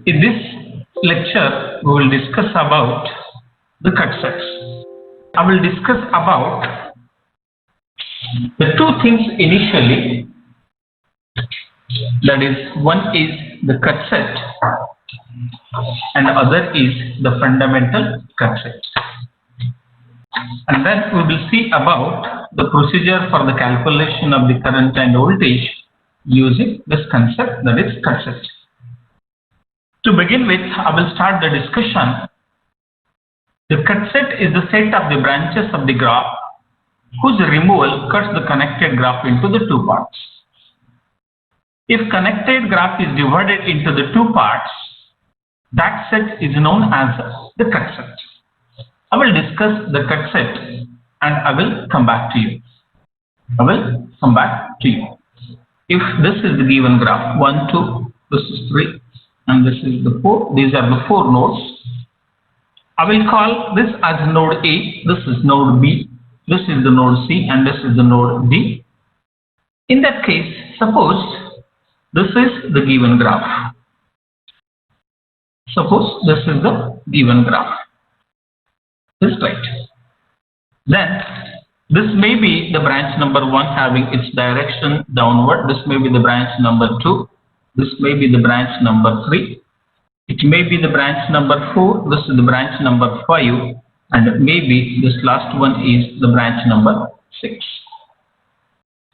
In this lecture, we will discuss about the cut sets. I will discuss about the two things initially. That is, one is the cut set and the other is the fundamental cut set. And then we will see about the procedure for the calculation of the current and voltage using this concept, that is cut set. To begin with, I will start the discussion. The cut set is the set of the branches of the graph whose removal cuts the connected graph into the two parts. If connected graph is divided into the two parts, that set is known as the cut set. I will discuss the cut set and I will come back to you. If this is the given graph, 1, 2, this is 3, and this is the 4, these are the 4 nodes. I will call this as node A, this is node B, this is the node C, and this is the node D. In that case, suppose this is the given graph. Suppose this is the given graph. This right. Then this may be the branch number 1 having its direction downward. This may be the branch number 2. This may be the branch number 3. It may be the branch number 4. This is the branch number 5. And maybe this last one is the branch number 6.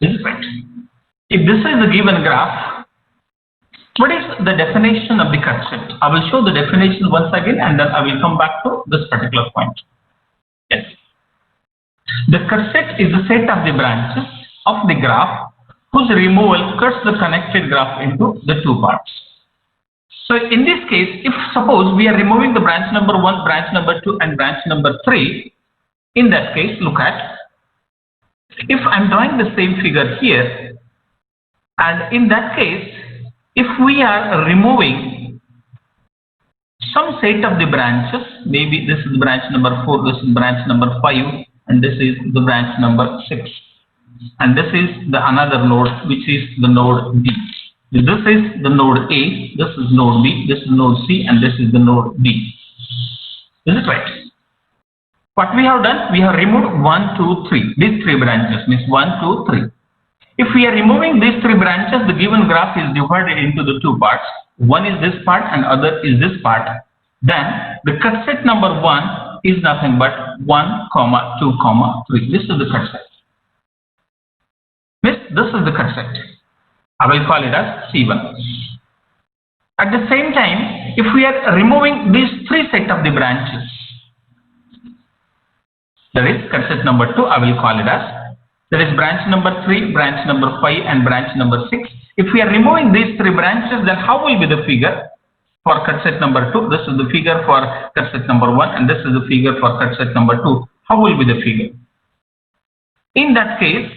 This is right. If this is the given graph, what is the definition of the cut set? I will show the definition once again and then I will come back to this particular point. Yes. The cut set is the set of the branches of the graph whose removal cuts the connected graph into the two parts. So in this case, if suppose we are removing the branch number 1, branch number 2 and branch number 3, in that case, look at, if I am drawing the same figure here, and in that case, if we are removing some set of the branches, maybe this is branch number 4, this is branch number 5, and this is the branch number 6, and this is the another node which is the node D. This is the node A, this is node B, this is node C, and this is the node D. Is it right? What we have done, we have removed 1, 2, 3. These 3 branches means 1, 2, 3. If we are removing these 3 branches, the given graph is divided into the two parts. One is this part and other is this part. Then the cut set number 1 is nothing but 1, 2, 3. This is the cut set. This is the cut set. I will call it as C1. At the same time, if we are removing these 3 set of the branches, that is cut set number 2, I will call it as, that is branch number 3, branch number 5 and branch number 6. If we are removing these 3 branches, then how will be the figure for cut set number 2? This is the figure for cut set number 1 and this is the figure for cut set number 2. How will be the figure? In that case,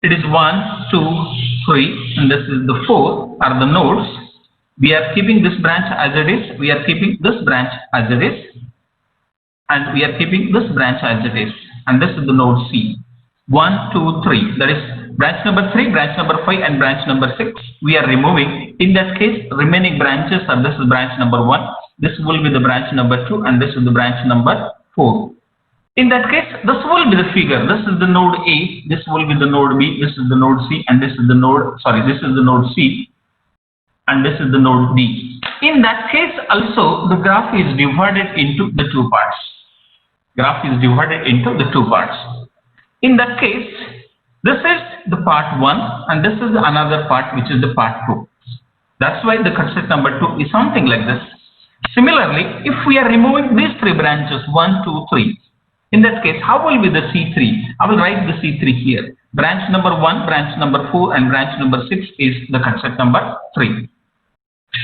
it is 1, 2, 3 and this is the 4 are the nodes. We are keeping this branch as it is. We are keeping this branch as it is. And we are keeping this branch as it is. And this is the node C. 1, 2, 3. That is branch number 3, branch number 5 and branch number 6. We are removing. In that case, remaining branches are this is branch number 1. This will be the branch number 2 and this is the branch number 4. In that case, this will be the figure. This is the node A, this will be the node B, this is the node C, and this is the node, this is the node C, and this is the node D. In that case also, the graph is divided into the two parts. Graph is divided into the two parts. In that case, this is the part 1, and this is another part which is the part 2. That's why the cut set number 2 is something like this. Similarly, if we are removing these 3 branches, 1, 2, 3, in that case, how will be the C3? I will write the C3 here. Branch number 1, branch number 4 and branch number 6 is the cut set number 3.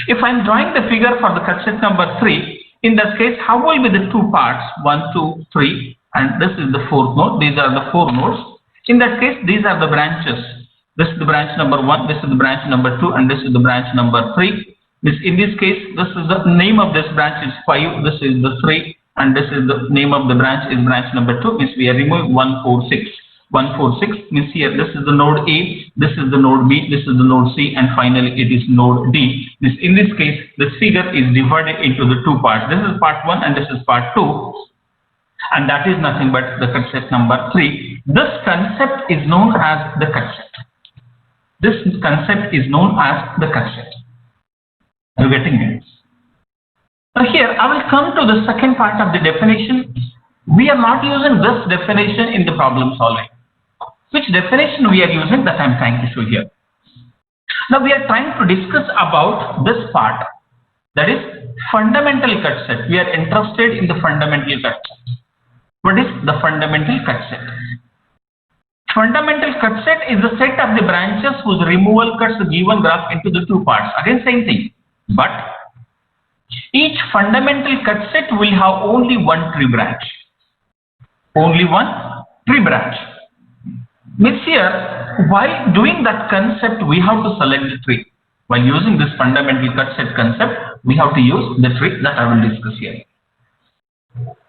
If I am drawing the figure for the cut set number 3, in that case, how will be the two parts? 1, 2, 3 and this is the 4th node. These are the 4 nodes. In that case, these are the branches. This is the branch number 1, this is the branch number 2 and this is the branch number 3. In this case, this is the name of this branch is 5, this is the 3. And this is the name of the branch is branch number 2, means we are removing 1, 4, 6. 1, 4, 6 means here this is the node A, this is the node B, this is the node C, and finally it is node D. In this case, this figure is divided into the two parts. This is part 1 and this is part 2, and that is nothing but the cut set number 3. This concept is known as the cut set. This concept is known as the cut set. Are you getting it? Now here I will come to the second part of the definition. We are not using this definition in the problem solving. Which definition we are using, that I am trying to show here. Now we are trying to discuss about this part, that is fundamental cut set. We are interested in the fundamental cut set. What is the fundamental cut set? Fundamental cut set is the set of the branches whose removal cuts the given graph into the two parts. Again same thing, but each fundamental cut set will have only one tree branch. Only one tree branch. Means here, while doing that concept, we have to select the tree. While using this fundamental cut set concept, we have to use the tree that I will discuss here.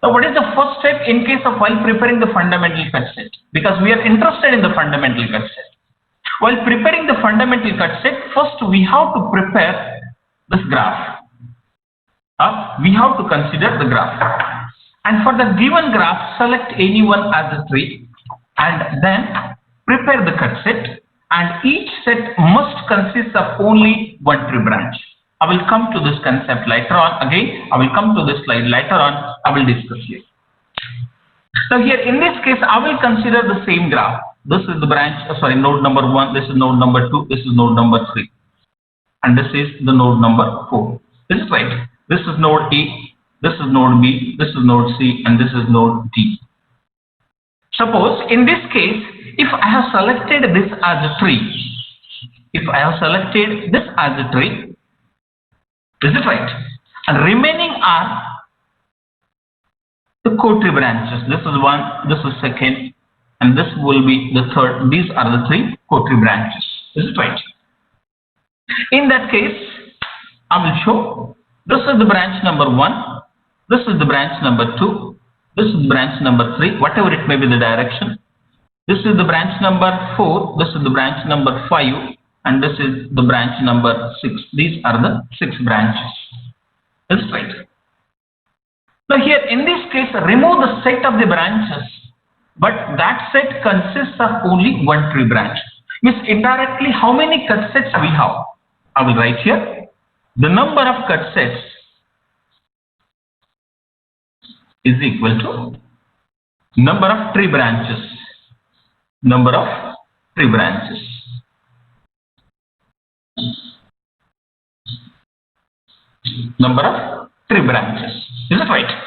So what is the first step in case of while preparing the fundamental cut set? Because we are interested in the fundamental cut set. While preparing the fundamental cut set, first we have to prepare this graph. We have to consider the graph. And for the given graph, select anyone as a tree and then prepare the cut set, and each set must consist of only one tree branch. I will come to this concept later on. Again, I will come to this slide later on. I will discuss here. So here in this case, I will consider the same graph. This is the branch, node number 1, this is node number 2, this is node number 3. And this is the node number 4. This is right. This is node A, this is node B, this is node C, and this is node D. Suppose in this case, if I have selected this as a tree, is it right? And remaining are the co-tree branches. This is 1, this is 2nd, and this will be the 3rd. These are the 3 co-tree branches. Is it right? In that case, I will show this is the branch number 1, this is the branch number 2, this is branch number 3, whatever it may be the direction. This is the branch number 4, this is the branch number 5, and this is the branch number 6. These are the 6 branches. That's right. Now here in this case, remove the set of the branches, but that set consists of only one tree branch. Means indirectly how many cut sets we have? I will write here. The number of cut sets is equal to number of tree branches. Number of tree branches. Number of tree branches. Is it right?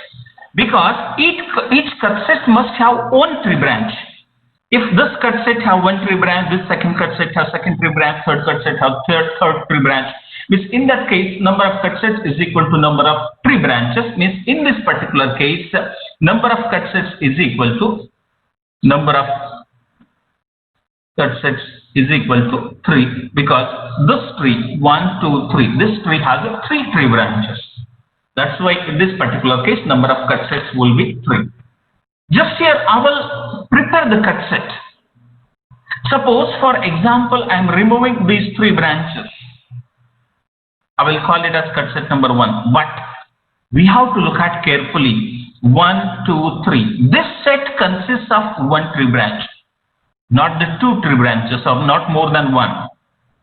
Because each cut set must have one tree branch. If this cut set have one tree branch, this second cut set have second tree branch, third cut set have third tree branch. Means in that case, number of cut sets is equal to number of tree branches. Means in this particular case, number of cut sets is equal to number of cut sets is equal to 3, because this tree 1, 2, 3, this tree has 3 tree branches. That's why in this particular case, number of cut sets will be 3. Just here I will prepare the cut set. Suppose for example I am removing these 3 branches. I will call it as cut set number 1, but we have to look at carefully. 1, 2, 3. This set consists of one tree branch, not the 2 tree branches, or not more than 1.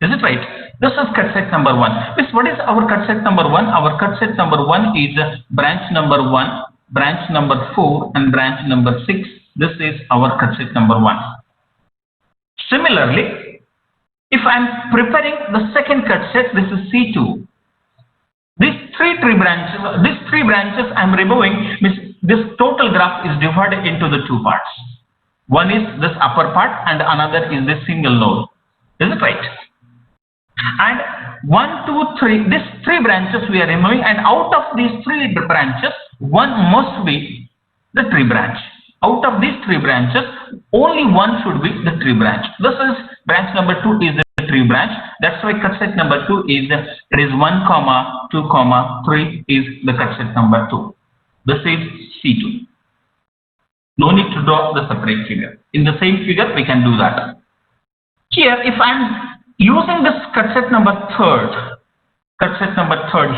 Is it right? This is cut set number 1. Means what is our cut set number 1? Our cut set number 1 is branch number 1, branch number 4, and branch number 6. This is our cut set number 1. Similarly, if I am preparing the second cut set, this is C2. These 3 branches I am removing. Means this total graph is divided into the 2 parts. One is this upper part and another is this single node. Is it right? And 1, 2, 3, these 3 branches we are removing, and out of these 3 branches, one must be the tree branch. Out of these 3 branches, only one should be the tree branch. This is branch number 2 is the tree branch. That's why cut set number 2 is, it is 1, 2, 3 is the cut set number 2. This is C2. No need to draw the separate figure. In the same figure, we can do that. Here, if I'm using this cut set number third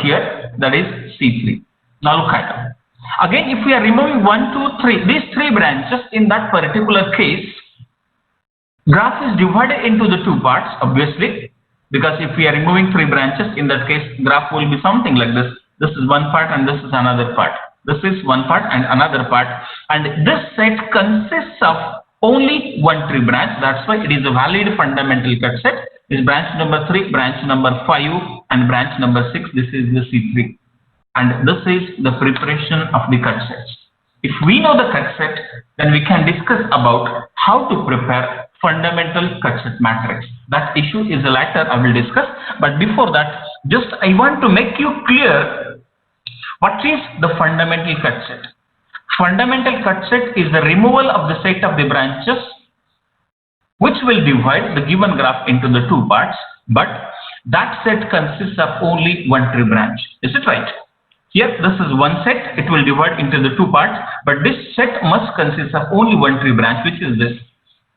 here, that is C3. Now look at it. Again, if we are removing 1, 2, 3, these 3 branches, in that particular case, graph is divided into the 2 parts, obviously, because if we are removing 3 branches, in that case, graph will be something like this. This is one part and this is another part. This is one part and another part. And this set consists of only one tree branch. That's why it is a valid fundamental cut set. Is branch number 3, branch number 5, and branch number 6. This is the C3. And this is the preparation of the cut sets. If we know the cut set, then we can discuss about how to prepare fundamental cut set matrix. That issue is later I will discuss. But before that, just I want to make you clear what is the fundamental cut set. Fundamental cut set is the removal of the set of the branches which will divide the given graph into the 2 parts, but that set consists of only one tree branch. Is it right? Here, this is one set, it will divide into the 2 parts, but this set must consist of only one tree branch, which is this.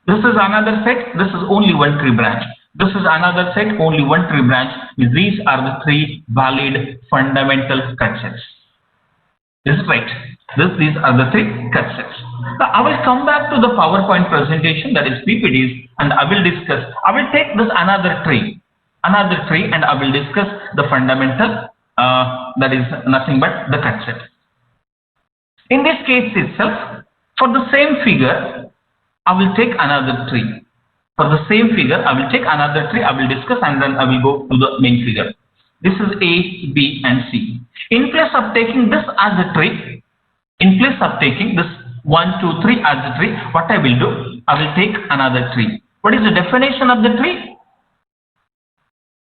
This is another set, this is only one tree branch. This is another set, only one tree branch. These are the 3 valid fundamental cut sets. Is it right? These are the 3 cut sets. Now, I will come back to the PowerPoint presentation, that is PPTs, and I will discuss. I will take this another tree, and I will discuss the fundamental, that is nothing but the cut set. In this case itself, for the same figure, I will take another tree. For the same figure, I will take another tree, I will discuss, and then I will go to the main figure. This is A, B, and C. In place of taking this as a tree, in place of taking this 1, 2, 3 as a tree, what I will do? I will take another tree. What is the definition of the tree?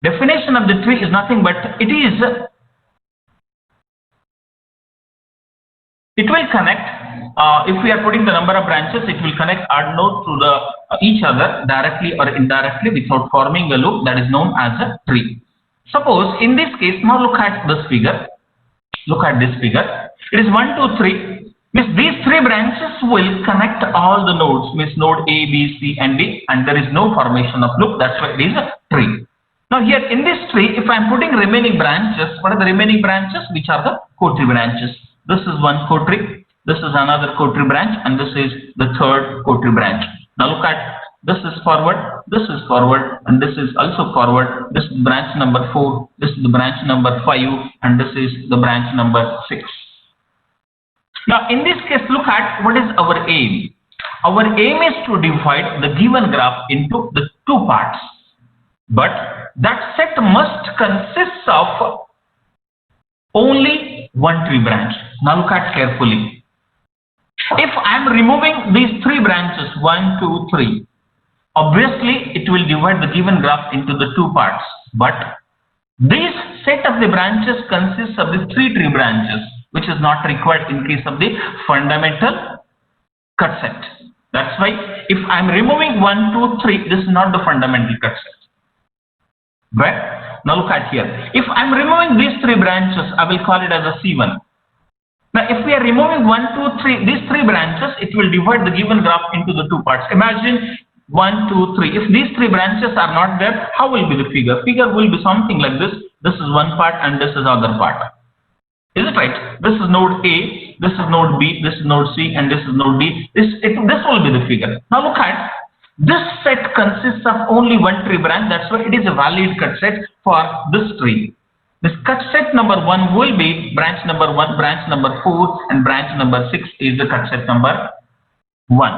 Definition of the tree is nothing but it will connect. If we are putting the number of branches, it will connect odd nodes to each other directly or indirectly without forming a loop. That is known as a tree. Suppose in this case, now look at this figure. Look at this figure. It is 1, 2, 3. Means these 3 branches will connect all the nodes. Means node A, B, C, and D, and there is no formation of loop. That's why it is a tree. Now here in this tree, if I am putting remaining branches, what are the remaining branches? Which are the co-tree branches. This is one co-tree. This is another co-tree branch, and this is the third co-tree branch. Now look at this is forward, and this is also forward. This is branch number 4, this is the branch number 5, and this is the branch number 6. Now in this case, look at what is our aim. Our aim is to divide the given graph into the 2 parts. But that set must consist of only one tree branch. Now look at carefully. If I am removing these 3 branches, 1, 2, 3, obviously it will divide the given graph into the 2 parts. But this set of the branches consists of the 3 tree branches, which is not required in case of the fundamental cut set. That's why if I am removing 1, 2, 3, this is not the fundamental cut set. But now look at here. If I am removing these 3 branches, I will call it as a C1. Now if we are removing 1, 2, 3, these 3 branches, it will divide the given graph into the 2 parts. Imagine 1, 2, 3. If these 3 branches are not there, how will be the figure? Figure will be something like this. This is one part and this is other part. Is it right? This is node A, this is node B, this is node C, and this is node D. This will be the figure. Now look at this set consists of only one tree branch. That's why it is a valid cut set for this tree. This cut set number 1 will be branch number 1, branch number 4, and branch number 6 is the cut set number 1.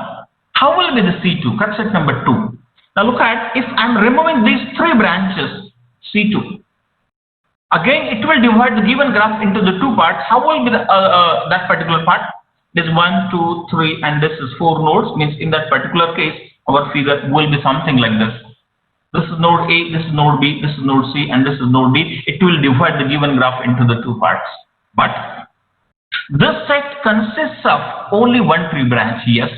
How will be the C2, cut set number 2? Now look at, if I am removing these 3 branches, C2. Again, it will divide the given graph into the 2 parts. How will be that particular part? This 1, 2, 3, and this is 4 nodes. Means in that particular case, our figure will be something like this. This is node A, this is node B, this is node C, and this is node D. It will divide the given graph into the 2 parts. But this set consists of only one tree branch. Yes,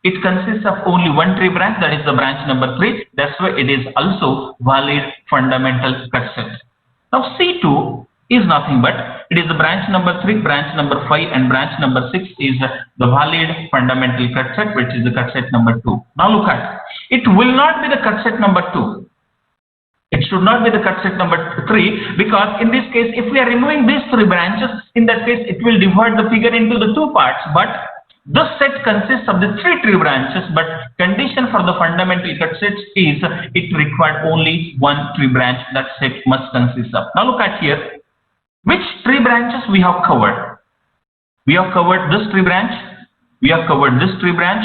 it consists of only one tree branch. That is the branch number 3. That's why it is also valid fundamental cut set. Now C2 is nothing but it is the branch number 3, branch number 5 and branch number 6 is the valid fundamental cut set, which is the cut set number 2. Now look at, it will not be the cut set number 2. It should not be the cut set number 3, because in this case, if we are removing these 3 branches, in that case, it will divide the figure into the 2 parts. But this set consists of the 3 tree branches, but condition for the fundamental cut sets is it required only 1 tree branch. That set must consist of. Now look at here, which tree branches we have covered. We have covered this tree branch. We have covered this tree branch.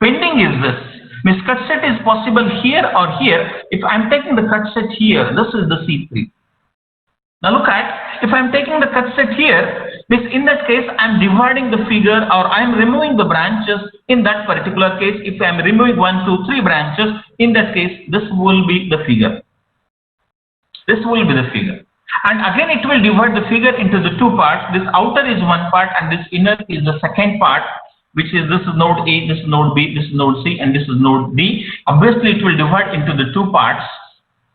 Pending is this. Means cut set is possible here or here. If I am taking the cut set here, this is the C3. Now look at, if I am taking the cut set here, means in that case I am dividing the figure, or I am removing the branches. In that particular case, if I am removing 1, 2, 3 branches, in that case this will be the figure. This will be the figure. And again it will divide the figure into the 2 parts. This outer is 1 part and this inner is the second part, which is this is node A, this is node B, this is node C, and this is node D. Obviously, it will divide into the 2 parts.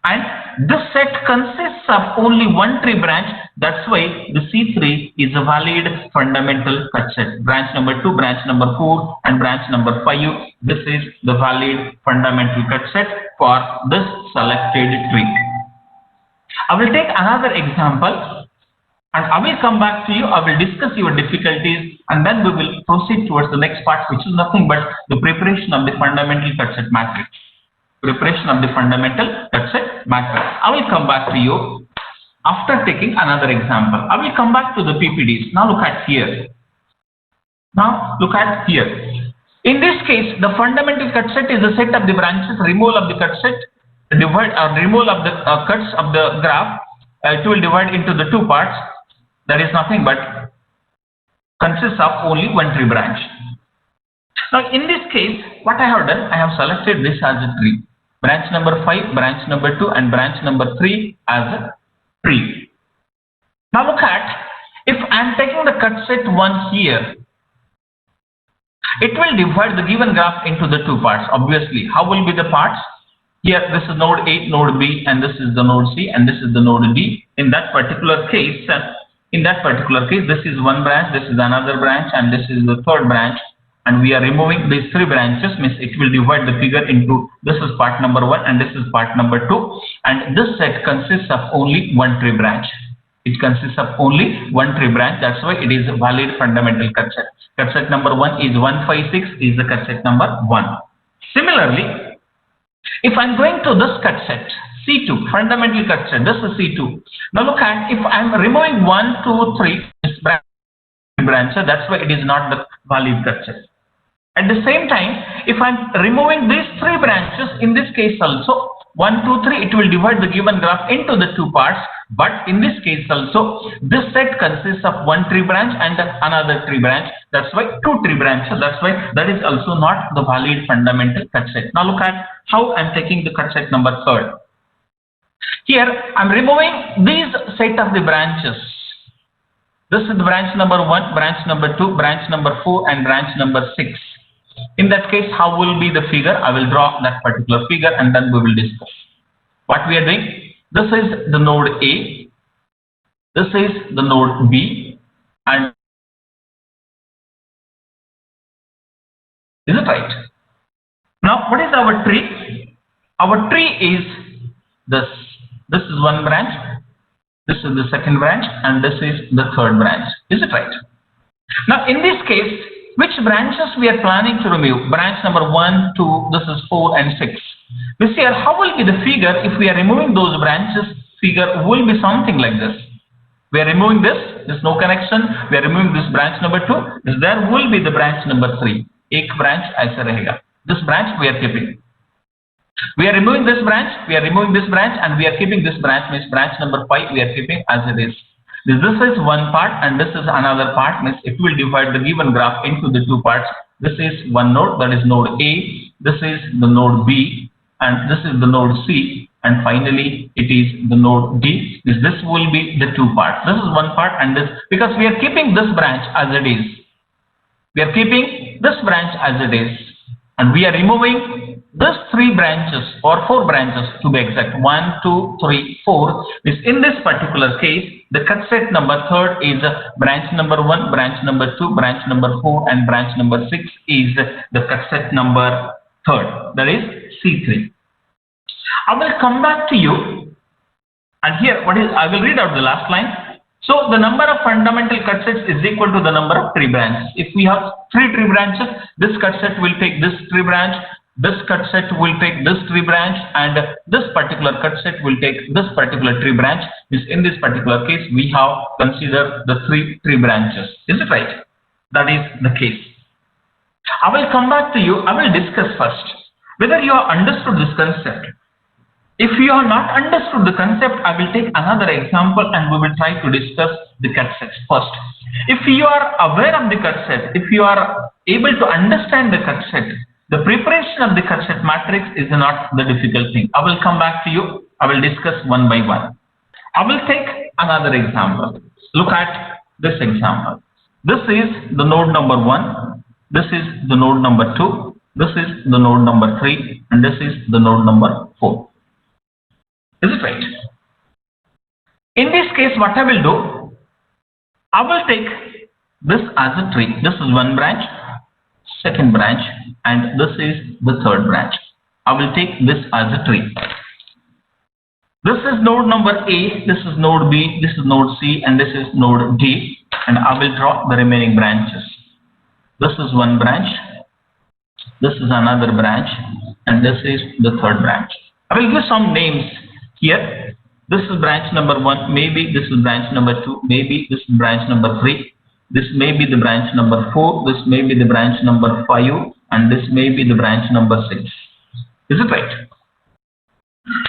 And this set consists of only 1 tree branch. That's why the C3 is a valid fundamental cut set. Branch number 2, branch number 4, and branch number 5. This is the valid fundamental cut set for this selected tree. I will take another example. And I will come back to you, I will discuss your difficulties, and then we will proceed towards the next part, which is nothing but the preparation of the fundamental cut set matrix. Preparation of the fundamental cut set matrix. I will come back to you after taking another example. I will come back to the PPDs. Now look at here. Now look at here. In this case, the fundamental cut set is the set of the branches, removal of the cut set, removal of the cuts of the graph. It will divide into the 2 parts. That is nothing but consists of only 1 tree branch. Now in this case, what I have done, I have selected this as a tree. Branch number 5, branch number 2 and branch number 3 as a tree. Now look at, if I am taking the cut set 1 here, it will divide the given graph into the 2 parts. Obviously, how will be the parts? Here this is node A, node B, and this is the node C, and this is the node D. In that particular case, this is 1 branch, this is another branch, and this is the 3rd branch. And we are removing these 3 branches, means it will divide the figure into, this is part number 1 and this is part number 2. And this set consists of only 1 tree branch. It consists of only 1 tree branch. That's why it is a valid fundamental cut set. Cut set number 1 is 156 is the cut set number 1. Similarly, if I'm going to this cut set, C2, fundamental cut set, this is C2. Now look at, if I'm removing 1, 2, 3, this branch, so that's why it is not the valid cut set. At the same time, if I'm removing these 3 branches, in this case also, 1, 2, 3, it will divide the given graph into the 2 parts. But in this case also, this set consists of 1 tree branch and another tree branch. That's why 2 tree branches. That's why that is also not the valid fundamental cut set. Now look at how I'm taking the cut set number 3rd. Here, I'm removing these set of the branches. This is the branch number 1, branch number 2, branch number 4, and branch number 6. In that case, how will be the figure? I will draw that particular figure and then we will discuss. What we are doing? This is the node A, this is the node B, and is it right? Now, what is our tree? Our tree is this. This is 1 branch, this is the 2nd branch, and this is the 3rd branch. Is it right? Now, in this case, which branches we are planning to remove? Branch number 1, 2, this is 4 and 6. We see here, how will be the figure if we are removing those branches? Figure will be something like this. We are removing this, there's no connection. We are removing this branch number 2. There will be the branch number 3. Ek branch aisa rahega. This branch we are keeping. We are removing this branch, we are removing this branch, and we are keeping this branch, means branch number 5 we are keeping as it is. This is 1 part and this is another part, means it will divide the given graph into the 2 parts. This is 1 node, that is node A, this is the node B, and this is the node C, and finally it is the node D. This will be the 2 parts. This is 1 part and this, because we are keeping this branch as it is. We are keeping this branch as it is, and we are removing these three branches or four branches to be exact, 1, 2, 3, 4, is in this particular case, the cut set number third is branch number 1, branch number 2, branch number 4, and branch number 6 is the cut set number third, that is C3. I will come back to you, and here I will read out the last line. So the number of fundamental cut sets is equal to the number of tree branches. If we have three tree branches, this cut set will take this tree branch, this cut set will take this tree branch, and this particular cut set will take this particular tree branch. In this particular case, we have considered the three tree branches. Is it right? That is the case. I will come back to you. I will discuss first whether you have understood this concept. If you have not understood the concept, I will take another example and we will try to discuss the cut sets first. If you are aware of the cut set, if you are able to understand the cut set, the preparation of the cut set matrix is not the difficult thing. I will come back to you. I will discuss one by one. I will take another example. Look at this example. This is the node number 1. This is the node number 2. This is the node number 3. And this is the node number 4. Is it right? In this case, what I will do, I will take this as a tree. This is one branch, second branch, and this is the third branch. I will take this as a tree. This is node number A, this is node B, this is node C, and this is node D, and I will draw the remaining branches. This is one branch, this is another branch, and this is the third branch. I will give some names here. This is branch number 1, maybe this is branch number 2, maybe this is branch number 3, this may be the branch number 4, this may be the branch number 5, and this may be the branch number 6. Is it right?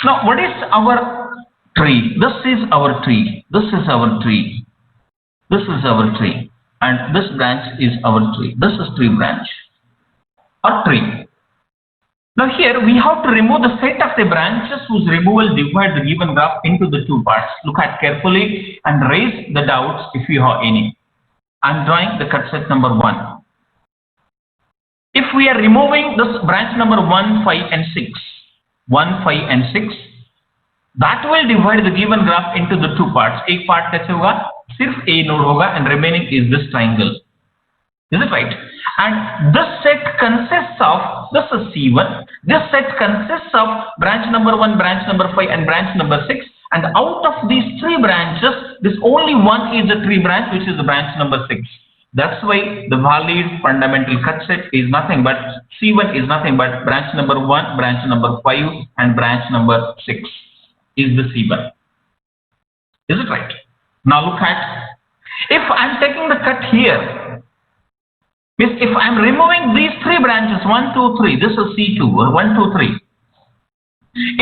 Now, what is our tree? This is our tree. This is our tree. This is our tree. And this branch is our tree. This is tree branch or tree. Now here we have to remove the set of the branches whose removal divides the given graph into the two parts. Look at carefully and raise the doubts if you have any. I am drawing the cut set number 1. If we are removing this branch number 1, 5 and 6, 1, 5 and 6, that will divide the given graph into the two parts. एक part कैसे होगा? सिर्फ A node होगा and remaining is this triangle. Is it right? And this set consists of, this is C1, this set consists of branch number 1, branch number 5 and branch number 6, and out of these three branches, this only one is a tree branch, which is the branch number 6. That's why the valid fundamental cut set is nothing but, C1 is nothing but branch number 1, branch number 5 and branch number 6 is the C1. Is it right? Now look at, if I'm taking the cut here, if I am removing these three branches, 1, 2, 3, this is C2 or 1, 2, 3.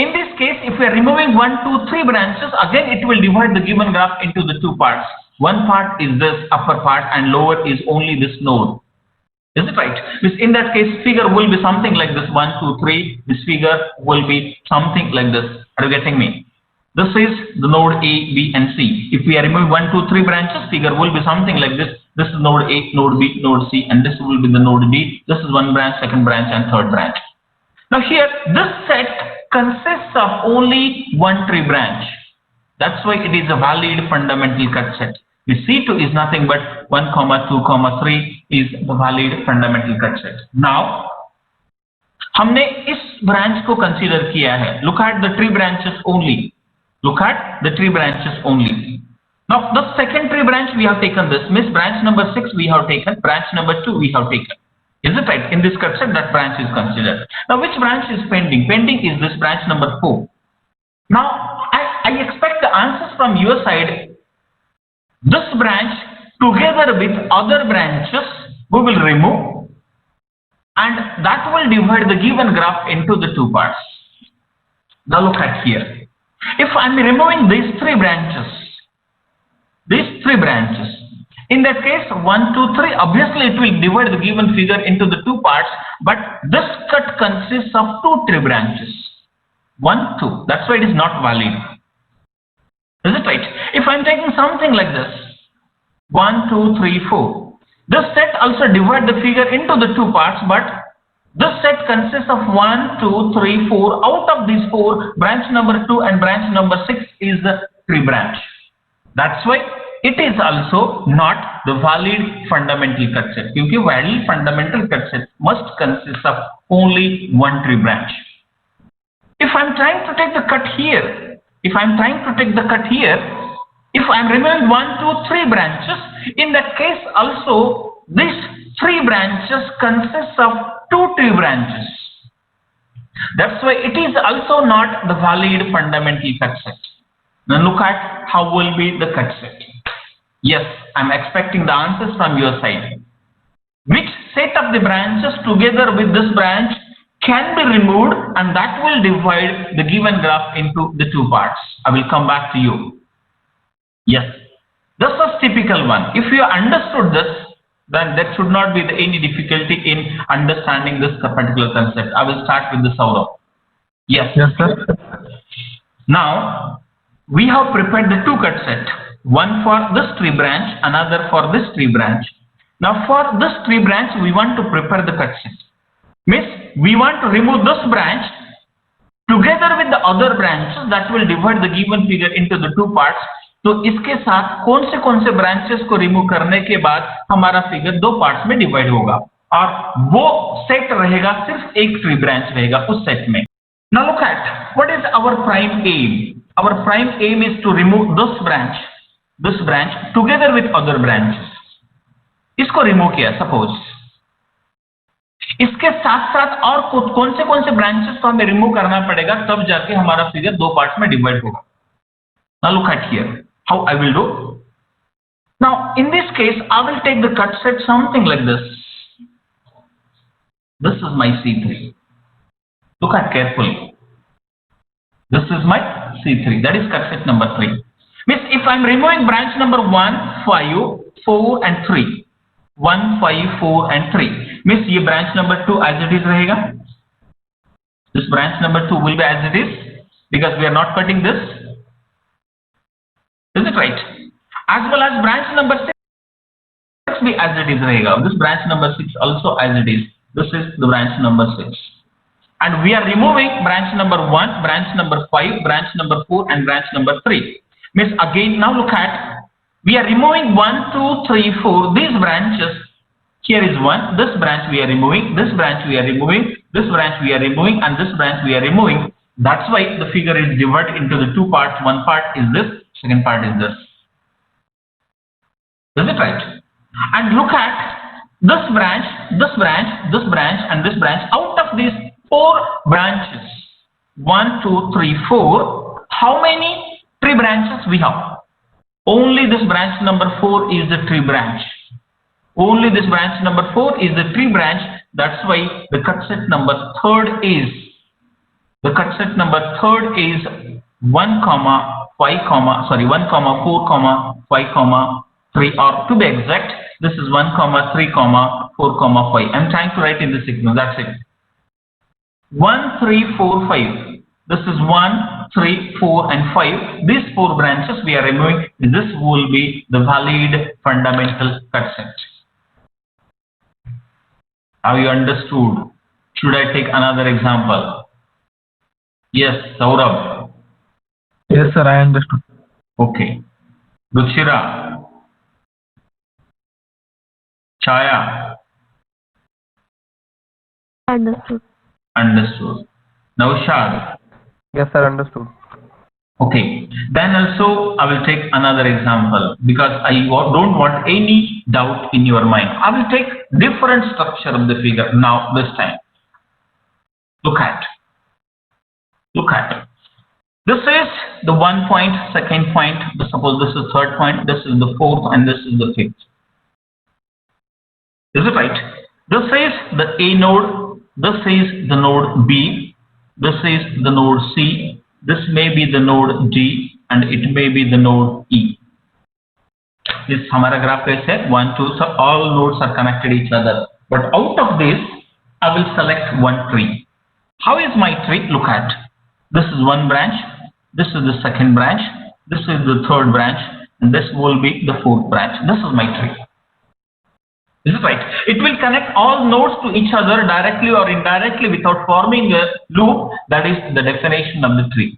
In this case, if we are removing 1, 2, 3 branches, again it will divide the given graph into the two parts. One part is this upper part and lower is only this node. Is it right? In that case, figure will be something like this, 1, 2, 3. This figure will be something like this. Are you getting me? This is the node A, B and C. If we are removing 1, 2, 3 branches, figure will be something like this. This is node A, node B, node C, and this will be the node D. This is one branch, second branch, and third branch. Now here, this set consists of only one tree branch. That's why it is a valid fundamental cut set. The C2 is nothing but 1, 2, 3 is the valid fundamental cut set. Now, हमने इस branch को consider किया है. Look at the tree branches only. Look at the tree branches only. Now, the second tree branch we have taken this. Means branch number 6 we have taken. Branch number 2 we have taken. Is it right? In this cut set, that branch is considered. Now, which branch is pending? Pending is this branch number 4. Now, I expect the answers from your side. This branch together with other branches we will remove, and that will divide the given graph into the two parts. Now look at here. If I am removing these three branches, in that case 1, 2, 3, obviously it will divide the given figure into the two parts, but this cut consists of two tree branches. 1, 2. That's why it is not valid. Is it right? If I am taking something like this, 1, 2, 3, 4, this set also divide the figure into the two parts, but This set consists of 1, 2, 3, 4. Out of these 4, branch number 2 and branch number 6 is the tree branch. That's why it is also not the valid fundamental cut set. Because valid fundamental cut set must consist of only one tree branch. If I'm trying to take the cut here, if I'm removing 1, 2, 3 branches, in that case also these 3 branches consist of 2 tree branches. That's why it is also not the valid fundamental cut set. Now look at how will be the cut set. Yes, I'm expecting the answers from your side. Which set of the branches together with this branch can be removed, and that will divide the given graph into the 2 parts. I will come back to you. Yes, this is typical one. If you understood this, then there should not be any difficulty in understanding this particular concept. I will start with the Saurabh. Yes. Yes, sir. Now, we have prepared the 2 cut set. One for this tree branch, another for this tree branch. Now, for this tree branch, we want to prepare the cut set. Means, we want to remove this branch together with the other branches that will divide the given figure into the 2 parts. तो इसके साथ कौन से branches को remove करने के बाद हमारा फिगर 2 पार्ट्स में डिवाइड होगा, और वो सेट रहेगा सिर्फ एक ट्री ब्रांच रहेगा उस सेट में. Now look at what is our prime aim. Our prime aim is to remove this branch together with other branches. इसको रिमूव किया सपोज. इसके साथ साथ और कौन से ब्रांचेस को हमें रिमूव करना पड़ेगा, तब जाके हमारा फिगर 2 पार्ट्स में डिवाइड होगा. Now look at here how I will do. Now in this case I will take the cut set something like this. This is my C3. Look at carefully. This is my C3. That is cut set number 3. Means if I am removing branch number 1, 5, 4 and 3. 1, 5, 4 and 3. Means ये branch number 2 as it is रहेगा. This branch number 2 will be as it is because we are not cutting this. Is it right? As well as branch number 6 be as it is रहेगा. This branch number 6 also as it is. This is the branch number 6. And we are removing branch number 1, branch number 5, branch number 4 and branch number 3. Means again now look at, we are removing 1, 2, 3, 4. These branches, here is 1, this branch we are removing, this branch we are removing, this branch we are removing and this branch we are removing. That's why the figure is divided into the 2 parts. One part is this, second part is this. Is it right? And look at this branch, this branch, this branch and this branch. Out of these 4 branches, 1, 2, 3, 4, how many tree branches we have? Only this branch number 4 is the tree branch. Only this branch number 4 is the tree branch. That's why the cut set number 3rd is, 1, 4, 5, 3, or to be exact, this is 1, 3, 4, 5. I'm trying to write in the sequence. That's it. 1, 3, 4, 5. This is 1, 3, 4, and 5. These 4 branches we are removing. This will be the valid fundamental cut set. Have you understood? Should I take another example? Yes, Saurabh. Yes, sir, I understood. Okay. Dushira. Chaya. Understood. Understood. Naushad. Yes, sir, understood. Okay. Then also I will take another example because I don't want any doubt in your mind. I will take different structure of the figure now this time. Look at. This is the 1 point, 2nd point. Suppose this is 3rd point. This is the 4th, and this is the 5th. Is it right? This is the A node. This is the node B. This is the node C. This may be the node D, and it may be the node E. This हमारा graph कैसे है? 1, 2. So all nodes are connected each other. But out of this, I will select one tree. How is my tree? Look at. This is one branch. This is the 2nd branch. This is the 3rd branch, and this will be the 4th branch. This is my tree. Is it right? It will connect all nodes to each other directly or indirectly without forming a loop. That is the definition of the tree.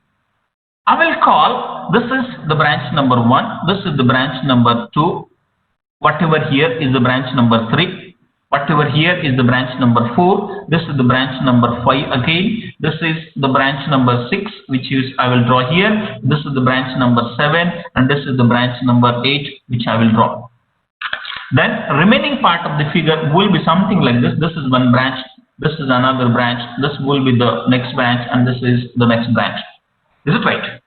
I will call this is the branch number 1, this is the branch number 2, whatever here is the branch number 3, whatever here is the branch number 4, this is the branch number 5 again, this is the branch number 6, which is I will draw here, this is the branch number 7, and this is the branch number 8, which I will draw. Then remaining part of the figure will be something like this. This is one branch, this is another branch, this will be the next branch, and this is the next branch. Is it right?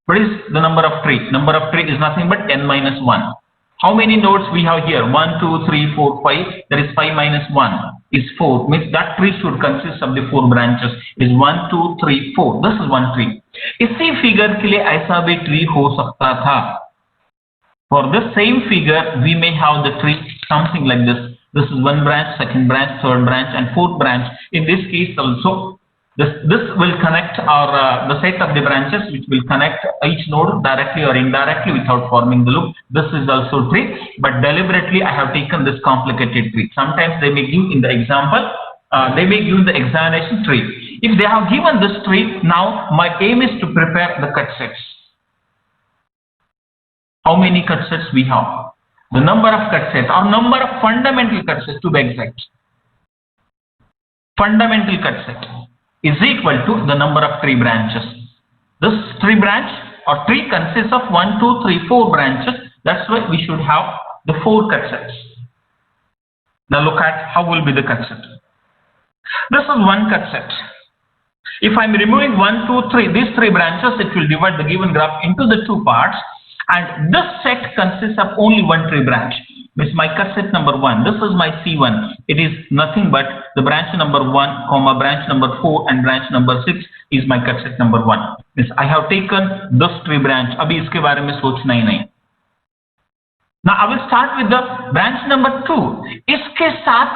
What is the number of tree? Number of tree is nothing but n minus 1. How many nodes we have here? 1, 2, 3, 4, 5. There is 5 minus 1 is 4. Means that tree should consist of the 4 branches. Is 1, 2, 3, 4. This is one tree. इसी figure के लिए ऐसा भी tree हो सकता था. For this same figure, we may have the tree something like this. This is one branch, second branch, third branch, and fourth branch. In this case also, this will connect the set of the branches which will connect each node directly or indirectly without forming the loop. This is also tree, but deliberately I have taken this complicated tree. Sometimes they may give in the example, they may give the examination tree. If they have given this tree, now my aim is to prepare the cut sets. How many cut sets we have? The number of cut sets or number of fundamental cut sets to be exact. Fundamental cut set is equal to the number of tree branches. This tree branch or tree consists of 1, 2, 3, 4 branches. That's why we should have the 4 cut sets. Now look at how will be the cut set. This is one cut set. If I'm removing 1, 2, 3, these 3 branches, it will divide the given graph into the 2 parts. And this set consists of only one tree branch. This is my cut set number 1. This is my C1. It is nothing but the branch number 1, comma branch number 4 and branch number 6 is my cut set number 1. Means I have taken this tree branch. अभी इसके बारे में सोचना ही नहीं. Now I will start with the branch number 2. इसके साथ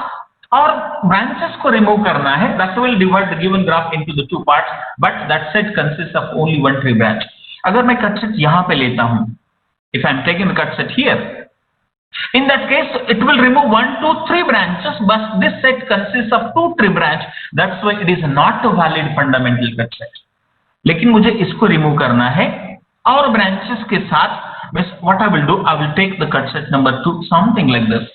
और branches को remove करना है. That will divide the given graph into the 2 parts. But that set consists of only one tree branch. अगर मैं cut set यहाँ पे लेता हूँ, if I am taking the cut set here, in that case it will remove 1, 2, 3 branches, but this set consists of 2 tree branches. That's why it is not a valid fundamental cut set. लेकिन मुझे इसको remove करना है और branches के साथ. What I will do, I will take the cut set number 2 something like this.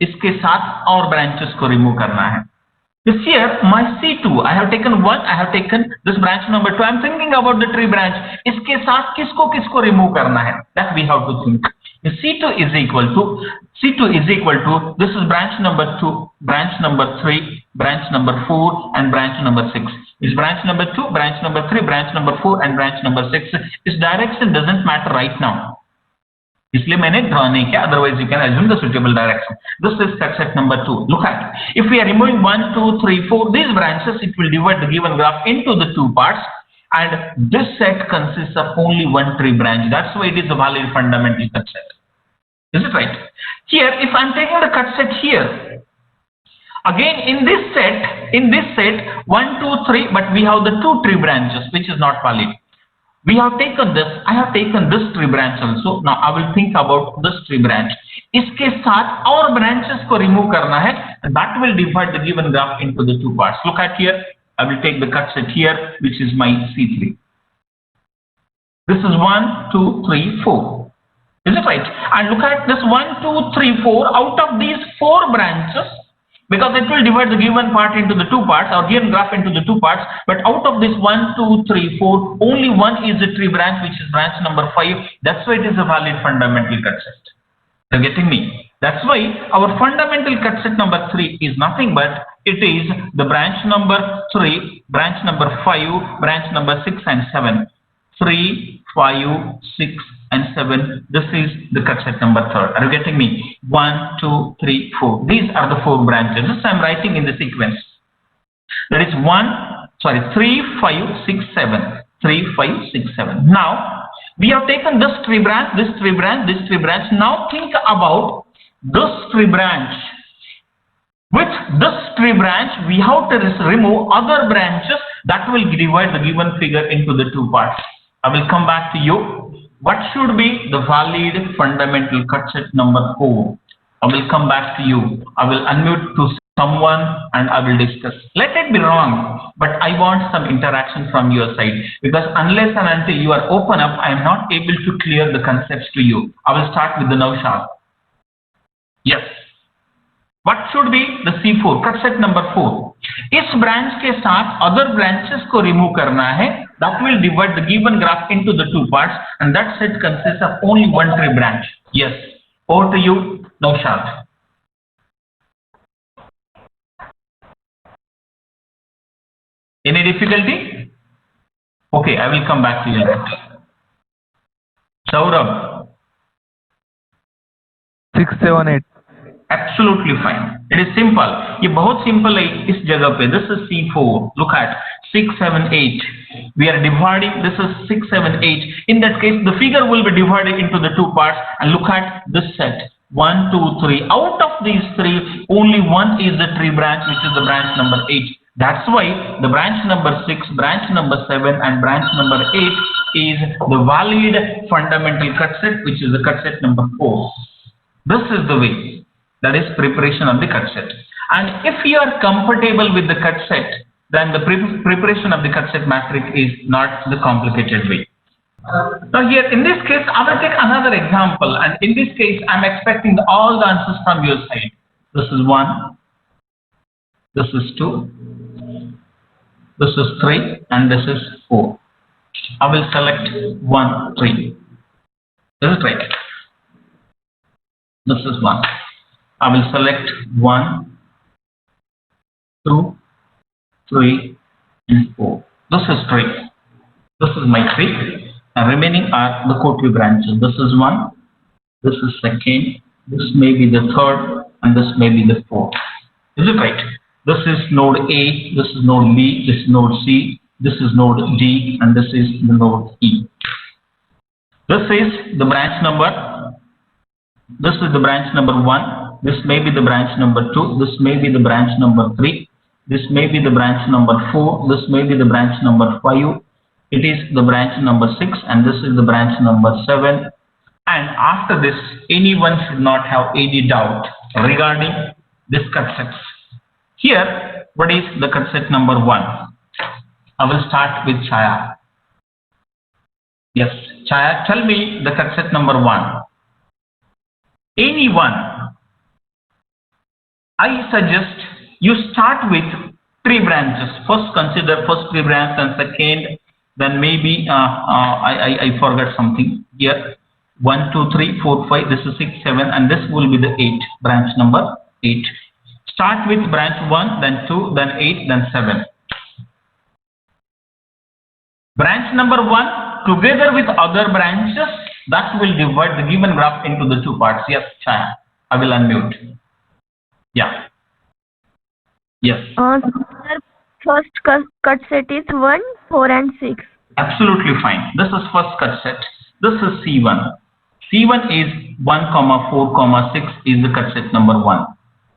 इसके साथ और branches को remove करना है. This here, my C2, I have taken 1, I have taken this branch number 2. I am thinking about the tree branch. इसके साथ किसको किसको remove करना है? That we have to think. C2 is equal to this is branch number 2, branch number 3, branch number 4, and branch number 6. Is branch number 2, branch number 3, branch number 4, and branch number 6. This direction doesn't matter right now. इसलिए मैंने draw नहीं किया. Otherwise you can assume the suitable direction. This is cut set number 2. Look at, if we are removing 1, 2, 3, 4 these branches, it will divide the given graph into the 2 parts, and this set consists of only one tree branch. That's why it is a valid fundamental cut set. Is it right? Here, if I'm taking the cut set here, again in this set 1, 2, 3, but we have the 2 tree branches, which is not valid. We have taken this. I have taken this tree branch also. Now I will think about this tree branch. इसके साथ और branches को remove करना है. That will divide the given graph into the 2 parts. Look at here. I will take the cut set here, which is my C3. This is 1, 2, 3, 4. Is it right? And look at this 1, 2, 3, 4. Out of these 4 branches, because it will divide the given part into the 2 parts or given graph into the 2 parts, but out of this 1, 2, 3, 4, only one is the tree branch, which is branch number 5. That's why it is a valid fundamental cut set. You're getting me? That's why our fundamental cut set number 3 is nothing but it is the branch number 3, branch number 5, branch number 6 and 7. 3, 5, 6 and 7. This is the cut set number 3. Are you getting me? 1, 2, 3, 4. These are the 4 branches. This I'm writing in the sequence. That is 3, 5, 6, 7. 3, 5, 6, 7. Now we have taken this tree branch, this tree branch, this tree branch. Now think about this tree branch. With this tree branch, we have to remove other branches that will divide the given figure into the 2 parts. I will come back to you. What should be the valid fundamental cut set number 4? I will come back to you. I will unmute to someone and I will discuss. Let it be wrong, but I want some interaction from your side, because unless and until you are open up, I am not able to clear the concepts to you. I will start with the Naushad. Yes. What should be the C4? Cut set number 4. इस branch के साथ other branches को remove करना है. That will divide the given graph into the two parts, and that set consists of only one tree branch. Yes. Over to you, Naushad. Any difficulty? Okay, I will come back to you. Saurabh. 6, 7, 8. Absolutely fine. It is simple. ये बहुत simple है इस जगह पे. This is C4. Look at 6, 7, 8. We are dividing. This is 6, 7, 8. In that case, the figure will be divided into the two parts. And look at this set. 1, 2, 3. Out of these three, only one is the tree branch, which is the branch number 8. That's why the branch number 6, branch number 7, and branch number 8 is the valid fundamental cut set, which is the cut set number 4. This is the way. That is preparation of the cut set. And if you are comfortable with the cut set, then the preparation of the cut set matrix is not the complicated way. Now here in this case, I will take another example, and in this case, I am expecting all the answers from your side. This is 1, this is 2, this is 3, and this is 4. I will select 1, 3. This is right. This is 1. I will select 1, 2, 3, and 4. This is 3. This is my 3. And remaining are the co-tree branches. This is 1. This is 2nd. This may be the 3rd, and this may be the 4th. Is it right? This is node A. This is node B. This is node C. This is node D, and this is the node E. This is the branch number. This is the branch number 1. This may be the branch number 2. This may be the branch number 3. This may be the branch number 4. This may be the branch number 5. It is the branch number 6, and this is the branch number 7. And after this, anyone should not have any doubt regarding this cut sets. Here, what is the cut set number 1? I will start with Chaya. Yes, Chaya, tell me the cut set number 1. Anyone. I suggest you start with 3 branches. First consider first 3 branches, and second, then maybe I forgot something here. 1, 2, 3, 4, 5. This is 6, 7, and this will be the 8 branch number 8. Start with branch 1, then 2, then 8, then 7. Branch number 1 together with other branches, that will divide the given graph into the two parts. Yes, Chaya. I will unmute. Yeah. Yes. Sir, first cut set is 1, 4, and 6. Absolutely fine. This is first cut set. This is C1. C1 is 1, 4, 6 is the cut set number 1.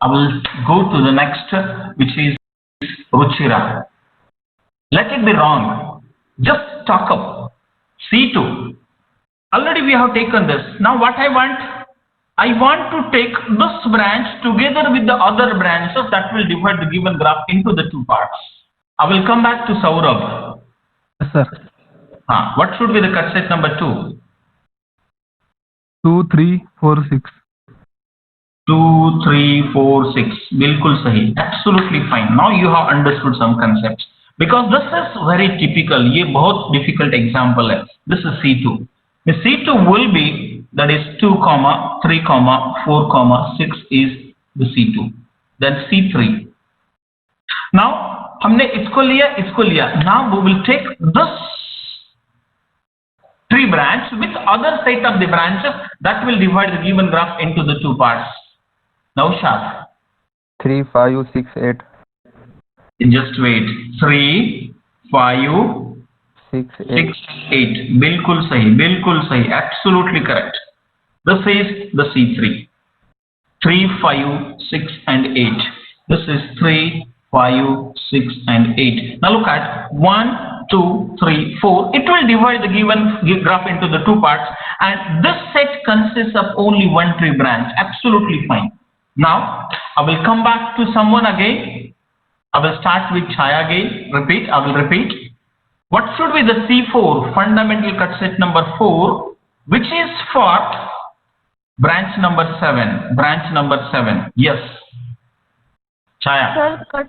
I will go to the next, which is Ruchira. Let it be wrong. Just talk up. C2. Already we have taken this. Now what I want to take this branch together with the other branches that will divide the given graph into the two parts. I will come back to Saurabh. Yes, sir. What should be the cut set number 2? 2, 3, 4, 6. 2, 3, 4, 6. Bilkul sahi. Absolutely fine. Now you have understood some concepts. Because this is very typical. ये बहुत difficult example है. This is C2. The C2 will be, that is 2, 3, 4, 6 is the C2. Then C3. Now हमने इसको लिया. Now we will take this tree branch with other set of the branches that will divide the given graph into the two parts. Now Shad. 3, 5, 6, 8. Just wait. 3, 5, 6, 8. Bilkul sahi. Absolutely correct. This is the C3. 3, 5, 6, and 8. This is 3, 5, 6, and 8. Now look at 1, 2, 3, 4. It will divide the given graph into the two parts, and this set consists of only one tree branch. Absolutely absolutely fine. Now, I will come back to someone again. I will start with Chaya again. Repeat, I will repeat. What should be the C4, fundamental cut set number 4, which is for branch number 7? Branch number 7. Yes. Chaya. Sir,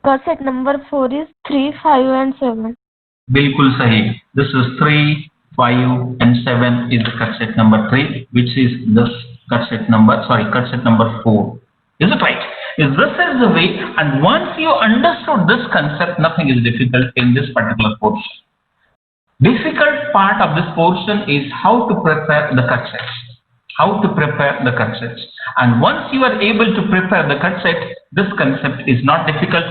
cut set number 4 is 3, 5 and 7. Bilkul sahi. This is 3, 5 and 7 is the cut set number 3, which is this cut set number 4. Is it right? This is the way, and once you understood this concept, nothing is difficult in this particular portion. Difficult part of this portion is how to prepare the cut sets. How to prepare the cut sets. And once you are able to prepare the cut set, this concept is not difficult.